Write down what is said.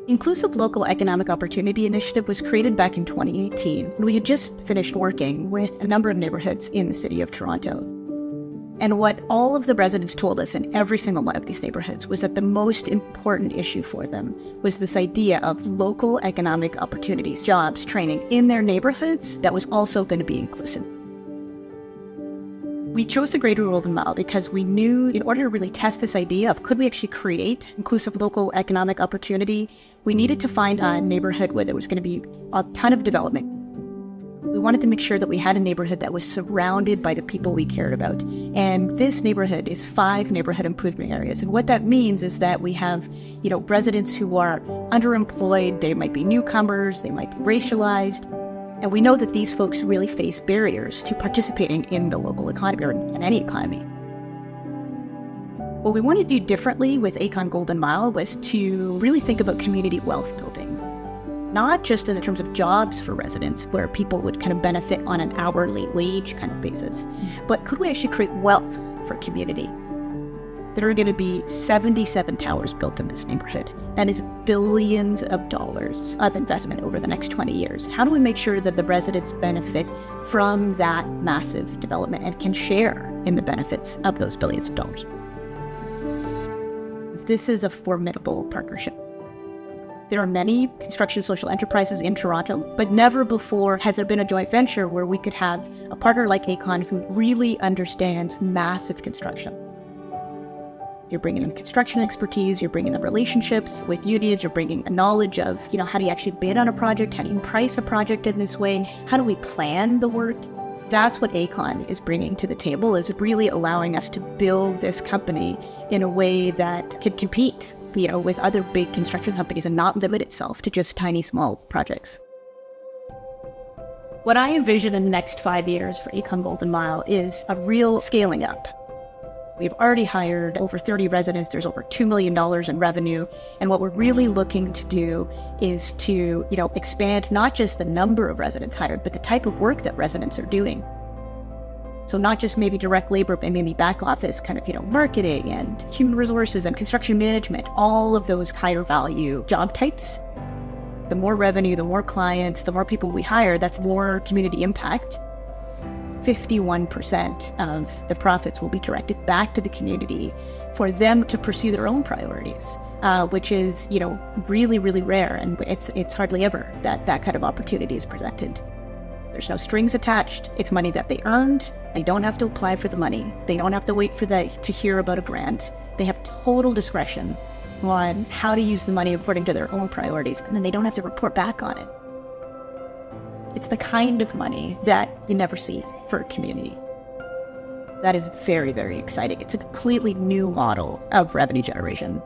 Inclusive Local Economic Opportunity Initiative was created back in 2018. We had just finished working with a number of neighborhoods in the city of Toronto. And what all of the residents told us in every single one of these neighborhoods was that the most important issue for them was this idea of local economic opportunities, jobs, training in their neighborhoods that was also going to be inclusive. We chose the Greater Golden Mile because we knew in order to really test this idea of could we actually create inclusive local economic opportunity, we needed to find a neighborhood where there was going to be a ton of development. We wanted to make sure that we had a neighborhood that was surrounded by the people we cared about. And this neighborhood is 5 neighborhood improvement areas. And what that means is that we have, residents who are underemployed, they might be newcomers, they might be racialized. And we know that these folks really face barriers to participating in the local economy or in any economy. What we want to do differently with Aecon Golden Mile was to really think about community wealth building. Not just in the terms of jobs for residents, where people would kind of benefit on an hourly wage kind of basis, but could we actually create wealth for community? There are going to be 77 towers built in this neighborhood. That is billions of dollars of investment over the next 20 years. How do we make sure that the residents benefit from that massive development and can share in the benefits of those billions of dollars? This is a formidable partnership. There are many construction social enterprises in Toronto, but never before has there been a joint venture where we could have a partner like Aecon who really understands massive construction. You're bringing in construction expertise, you're bringing in relationships with unions, you're bringing a knowledge of, how do you actually bid on a project? How do you price a project in this way? How do we plan the work? That's what Aecon is bringing to the table, is really allowing us to build this company in a way that can compete, with other big construction companies and not limit itself to just tiny, small projects. What I envision in the next 5 years for Aecon Golden Mile is a real scaling up. We've already hired over 30 residents. There's over $2 million in revenue. And what we're really looking to do is to, expand not just the number of residents hired, but the type of work that residents are doing. So not just maybe direct labor, but maybe back office kind of, marketing and human resources and construction management, all of those higher value job types. The more revenue, the more clients, the more people we hire, that's more community impact. 51% of the profits will be directed back to the community for them to pursue their own priorities, which is, really, really rare. And it's hardly ever that kind of opportunity is presented. There's no strings attached. It's money that they earned. They don't have to apply for the money. They don't have to wait to hear about a grant. They have total discretion on how to use the money according to their own priorities, and then they don't have to report back on it. It's the kind of money that you never see for a community. That is very, very exciting. It's a completely new model of revenue generation.